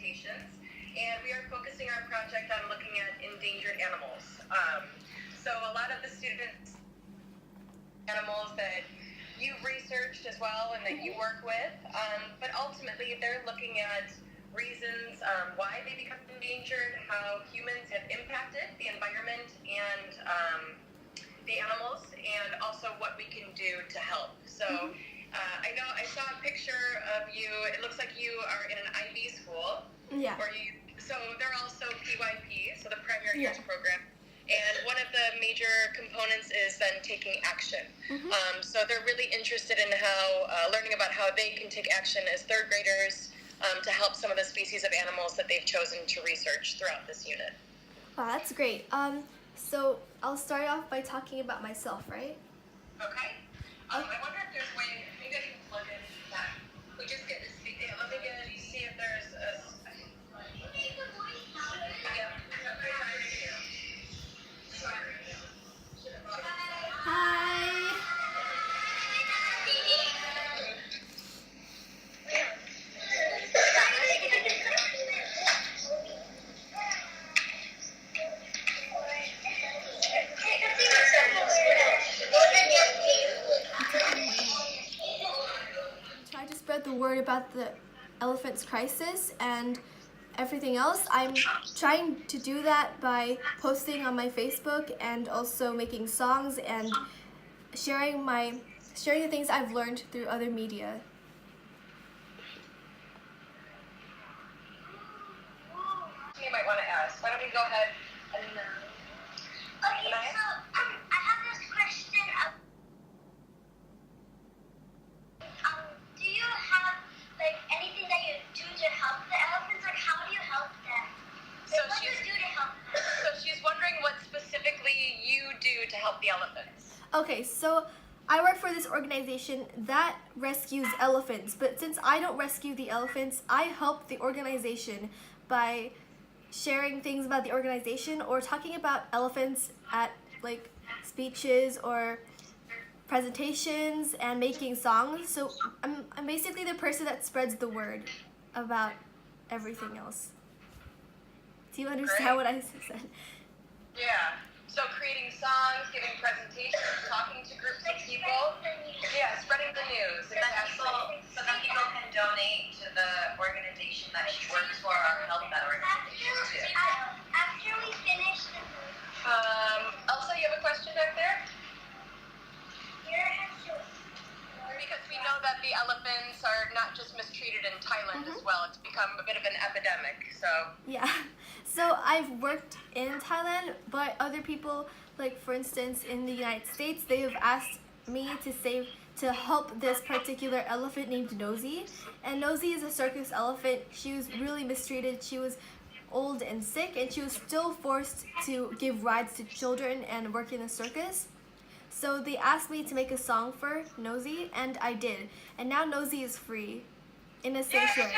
presentations, and we are focusing our project on looking at endangered animals. So a lot of the students, animals that you've researched as well and that you work with, but ultimately they're looking at reasons why they become endangered, how humans have impacted the environment and the animals, and also what we can do to help. So I know I saw a picture of you. It looks like you are in an IB school. Yeah. So they're also PYP, so the primary years program. And one of the major components is then taking action. So they're really interested in how learning about how they can take action as third graders to help some of the species of animals that they've chosen to research throughout this unit. Wow, that's great. So I'll start off by talking about myself, right? Okay. I wonder if there's a way, maybe I can plug in that. We just get to speak. Yeah, let me see if there's a. Hi. Try to spread the word about the elephants crisis and everything else. I'm trying to do that by posting on my Facebook and also making songs and sharing the things I've learned through other media. You might want to ask. Why don't we go ahead and Okay, so I have this question. Do you have like anything that you do to help the elephants? Like, how do you help them? Like, what do you do to help them? So she's wondering what specifically you do to help the elephants. Okay, so I work for this organization that rescues elephants, but since I don't rescue the elephants, I help the organization by sharing things about the organization or talking about elephants at like speeches or presentations and making songs. So I'm basically the person that spreads the word about everything else. Do you understand what I said? Yeah. So creating songs, giving presentations, talking to groups of people. Yeah, spreading the news. So that people can donate to the organization that she works for or help that organization too. After we finish the Elsa, you have a question back there? Because we know that the elephants are not just mistreated in Thailand as well. It's become a bit of an epidemic. So Yeah. So I've worked in Thailand, but other people, like for instance in the United States, they have asked me to help this particular elephant named Nosy. And Nosy is a circus elephant. She was really mistreated. She was old and sick, and she was still forced to give rides to children and work in a circus. So they asked me to make a song for Nosy, and I did. And now Nosy is free in a sanctuary.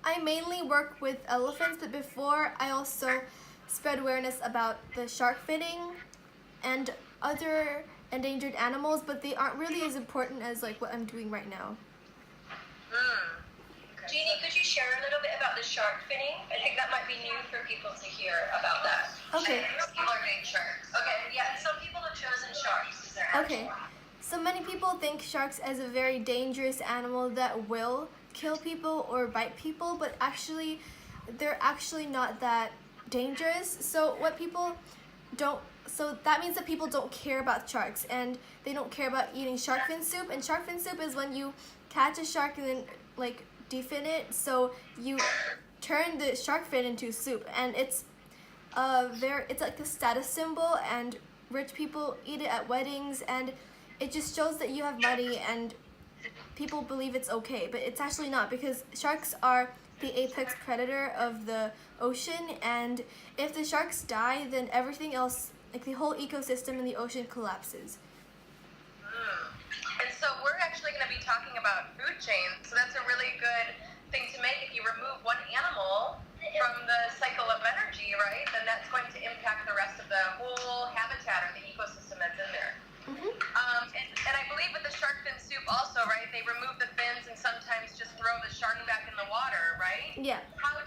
I mainly work with elephants, but before I also spread awareness about the shark finning and other endangered animals, but they aren't really as important as like what I'm doing right now. Genie, could you share a little bit about the shark finning? I think that might be new for people to hear about that. Okay. People are doing sharks. Okay, yeah, some people have chosen sharks as their Okay. So many people think sharks as a very dangerous animal that will kill people or bite people, but actually they're actually not that dangerous. So that means that people don't care about sharks, and they don't care about eating shark fin soup. And shark fin soup is when you catch a shark and then like defin it, so you turn the shark fin into soup, and it's like a status symbol, and rich people eat it at weddings, and it just shows that you have money and people believe it's okay, but it's actually not, because sharks are the apex predator of the ocean, and if the sharks die, then everything else like the whole ecosystem in the ocean collapses. And so we're actually going to be talking about food chains. So that's a really good thing to make. If you remove one animal from the cycle of energy, right, then that's going to impact the rest of the whole habitat or the ecosystem that's in there. And I believe with the shark fin soup also, right, they remove the fins and sometimes just throw the shark back in the water, right? Yeah. How do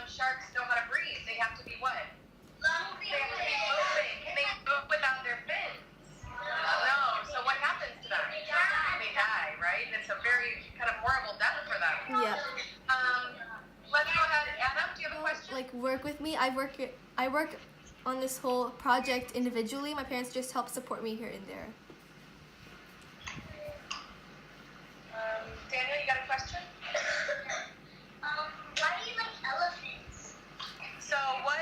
sharks know how to breathe? They have to be what? They have to be moving. Can they move without their fins? No. So what happens to them? They die, right? And it's a very kind of horrible death for them. Yeah. Let's go ahead. Adam, do you have a question? Like work with me. I work on this whole project individually. My parents just help support me here and there. Daniel, you got a question? Why do you like elephants? So what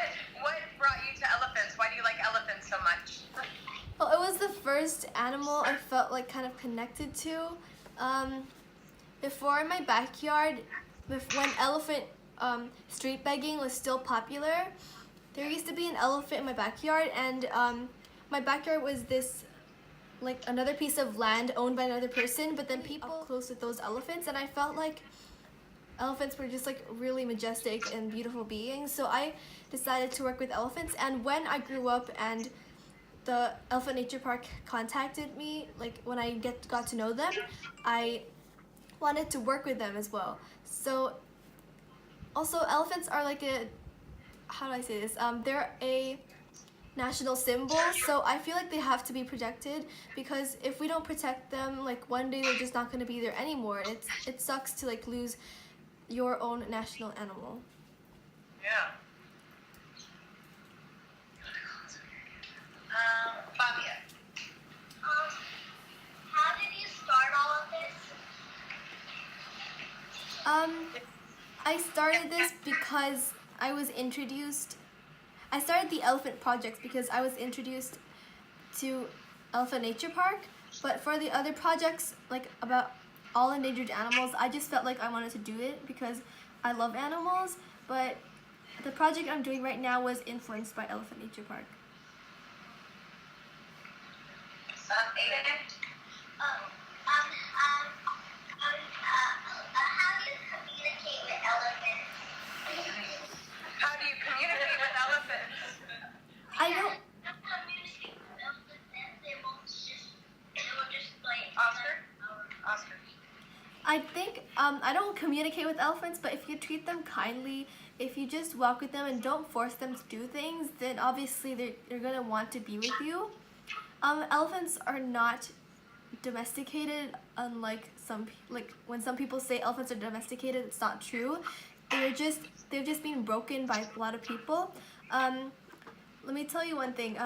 brought you to elephants? Why do you like elephants so much? Well, it was the first animal I felt like kind of connected to. Before in my backyard, when elephant street begging was still popular, there used to be an elephant in my backyard, and my backyard was this like another piece of land owned by another person, but then people close with those elephants, and I felt like elephants were just like really majestic and beautiful beings. So I decided to work with elephants, and when I grew up and the Elephant Nature Park contacted me, like when I got to know them, I wanted to work with them as well. So also elephants are like a, how do I say this? They're a national symbol, so I feel like they have to be protected, because if we don't protect them, like one day they're just not going to be there anymore. It sucks to like lose your own national animal. Yeah. Fabia. How did you start all of this? I started this because I started the elephant projects because I was introduced to Elephant Nature Park, but for the other projects, like about all endangered animals, I just felt like I wanted to do it because I love animals, but the project I'm doing right now was influenced by Elephant Nature Park. Aiden? How do you communicate with elephants? How do you communicate with elephants? I don't. Communicate with elephants, they will just like. Oscar. I think I don't communicate with elephants, but if you treat them kindly, if you just walk with them and don't force them to do things, then obviously they're gonna want to be with you. Elephants are not domesticated, unlike when some people say elephants are domesticated, it's not true. They've just been broken by a lot of people. Let me tell you one thing.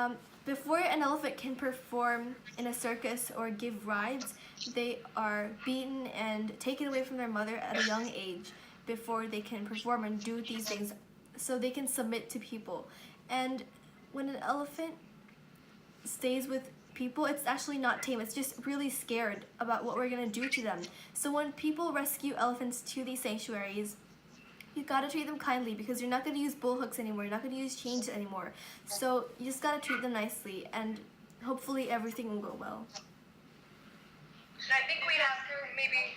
Before an elephant can perform in a circus or give rides, they are beaten and taken away from their mother at a young age before they can perform and do these things, so they can submit to people. And when an elephant stays with people, it's actually not tame, it's just really scared about what we're gonna do to them. So when people rescue elephants to these sanctuaries, you gotta treat them kindly, because you're not gonna use bull hooks anymore, you're not gonna use chains anymore. So you just gotta treat them nicely, and hopefully everything will go well. I think we'd ask her maybe,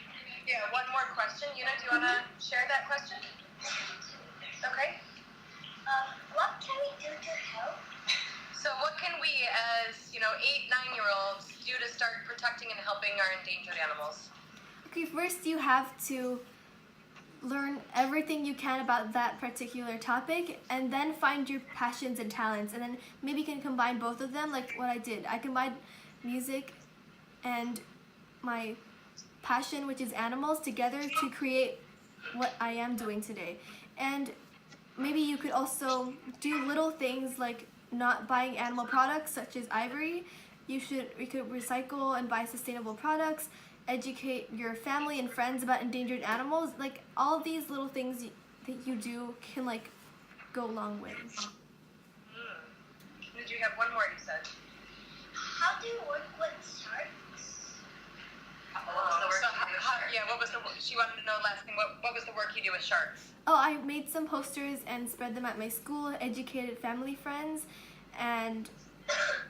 one more question. Yuna, do you want to share that question? Okay. What can we do to help? So what can we as, 8-9-year-olds do to start protecting and helping our endangered animals? Okay, first you have to learn everything you can about that particular topic, and then find your passions and talents, and then maybe you can combine both of them, like what I did. I combined music and my passion, which is animals, together to create what I am doing today. And maybe you could also do little things like not buying animal products such as ivory. We could recycle and buy sustainable products, educate your family and friends about endangered animals. Like all these little things that you do can like go a long way. Did you have one more you said? How do you work with sharks? What was the work? She wanted to know last thing. What was the work you do with sharks? Oh, I made some posters and spread them at my school, educated family friends, and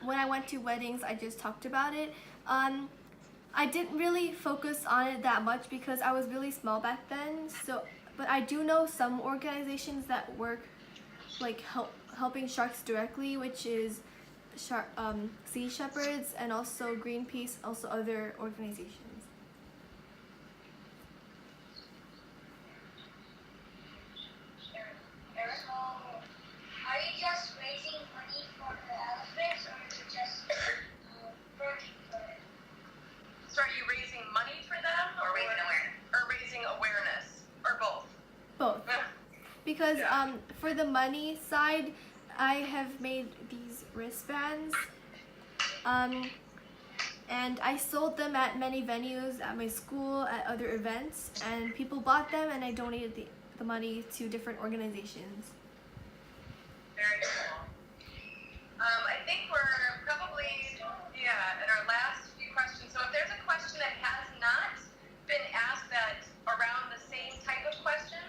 when I went to weddings, I just talked about it. I didn't really focus on it that much because I was really small back then. So, but I do know some organizations that work like helping sharks directly, which is Sea Shepherds and also Greenpeace, also other organizations. Are you just raising money for the elephants, or are you just working for it? So are you raising money for them, Or raising awareness? or raising awareness, or both? Both. Because for the money side, I have made these wristbands, and I sold them at many venues, at my school, at other events, and people bought them, and I donated the money to different organizations. Very cool. I think we're probably, at our last few questions. So if there's a question that has not been asked that around the same type of questions,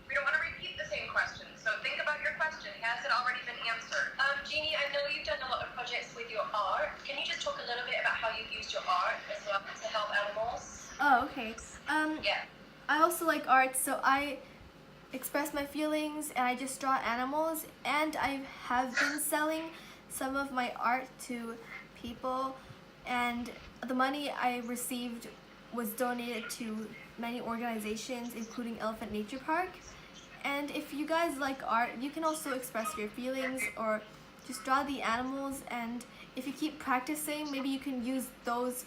we don't want to repeat the same questions. So think about your question. Has it already been answered? Jeannie, I know you've done a lot of projects with your art. Can you just talk a little bit about how you've used your art as well to help animals? Oh, okay. Yeah. I also like art, so I express my feelings and I just draw animals, and I have been selling some of my art to people, and the money I received was donated to many organizations, including Elephant Nature Park. And if you guys like art, you can also express your feelings or just draw the animals, and if you keep practicing, maybe you can use those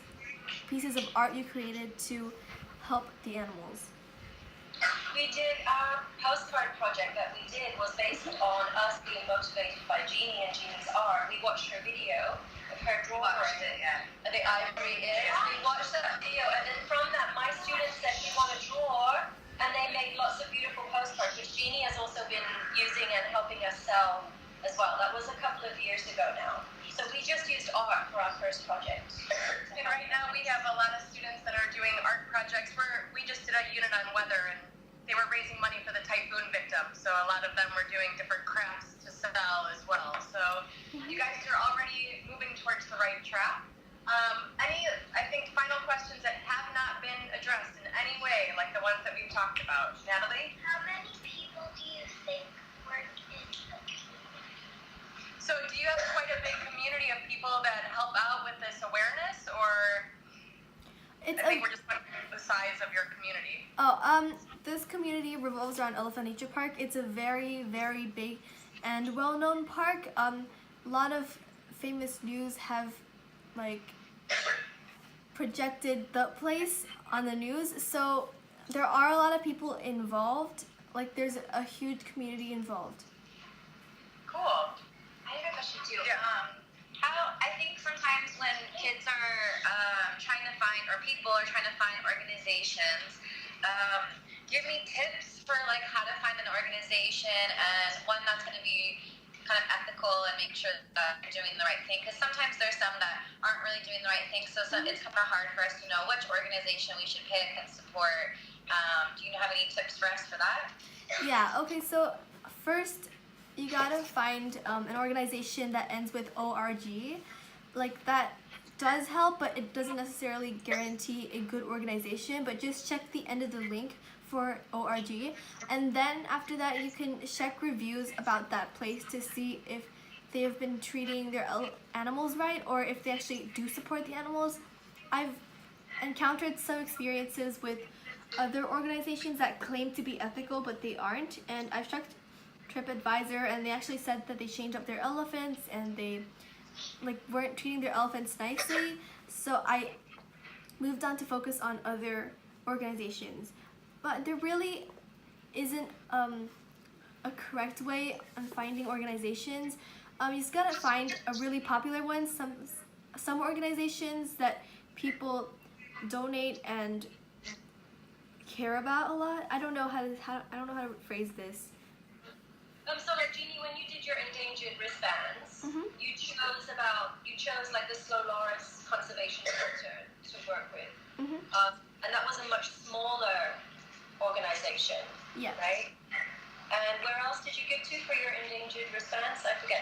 pieces of art you created to help the animals. We did our postcard project that we did was based on us being motivated by Genie and Genie's art. We watched her video of her drawing. Watched it, yeah. The ivory is. We watched that video, and then from that, my students said we want to draw, and they made lots of beautiful postcards, which Genie has also been using and helping us sell as well. That was a couple of years ago now. So we just used art for our first project. And right now we have a lot of students that are doing art projects. We just did a unit on weather, and they were raising money for the typhoon victims. So a lot of them were doing different crafts to sell as well. So you guys are already moving towards the right track. Any, I think, final questions that have not been addressed in any way, like the ones that we've talked about? Natalie? How many people do you think work in the community? So do you have quite a big community of people that help out with this awareness, or I think we're just wondering the size of your community? This community revolves around Elephant Nature Park. It's a very, very big and well-known park. A lot of famous news have projected the place on the news, so there are a lot of people involved. There's a huge community involved. Cool. I have a question too. Yeah. I think sometimes when kids are trying to find, or people are trying to find organizations, give me tips for how to find an organization, and one that's going to be kind of ethical and make sure that they're doing the right thing. Because sometimes there's some that aren't really doing the right thing, so it's kind of hard for us to know which organization we should pick and support. Do you have any tips for us for that? Yeah, okay, so first you gotta find an organization that ends with ORG. That does help, but it doesn't necessarily guarantee a good organization, but just check the end of the link for ORG, and then after that you can check reviews about that place to see if they have been treating their animals right, or if they actually do support the animals. I've encountered some experiences with other organizations that claim to be ethical but they aren't, and I've checked TripAdvisor and they actually said that they changed up their elephants and they weren't treating their elephants nicely, so I moved on to focus on other organizations. But there really isn't a correct way on finding organizations. You just gotta find a really popular one. Some organizations that people donate and care about a lot. I don't know how to phrase this. So Genie, when you did your endangered wristbands, you chose the Slow Loris Conservation Center to work with, and that was a much smaller organization, Yeah. right? And where else did you give to for your endangered wristbands? I forget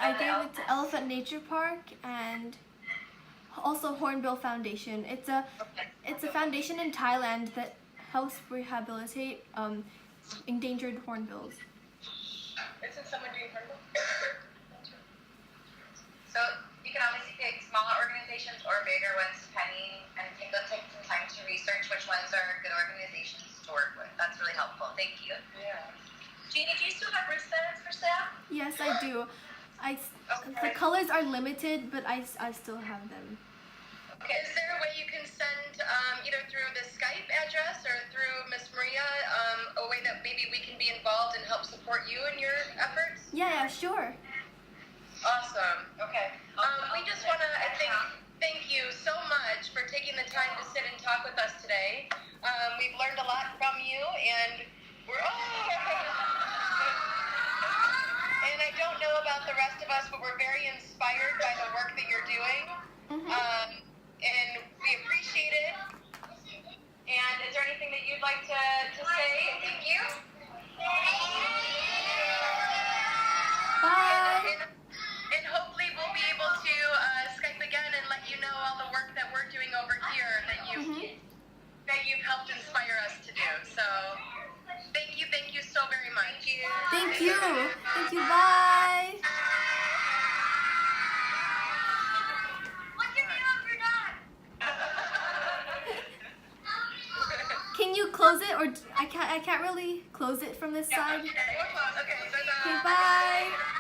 I gave it to Elephant Nature Park and also Hornbill Foundation. It's a foundation in Thailand that helps rehabilitate endangered hornbills. Isn't someone doing hornbill? So you can obviously pick smaller organizations or bigger ones depending, and take some time to research which ones are good organizations to work with. That's really helpful. Thank you. Yeah. Jeannie, do you still have wristbands for staff? Yes, I do. The colors are limited, but I still have them. Okay. Is there a way you can send either through the Skype address or through Miss Maria a way that maybe we can be involved and help support you in your efforts? Yeah, sure. Awesome. Okay. We just want to, thank you so much for taking the time to sit and talk with us today. We've learned a lot from you, and and I don't know about the rest of us, but we're very inspired by the work that you're doing. And we appreciate it. And is there anything that you'd like to say? Thank you. Bye. And hopefully we'll be able to Skype again and let you know all the work that we're doing over here that you've helped inspire us to do. So thank you so very much. Thank you. Thank you. Bye. What's your name of your dog? Can you close it, or I can't really close it from this side? Okay, we're close. Okay, bye-bye. Okay, bye.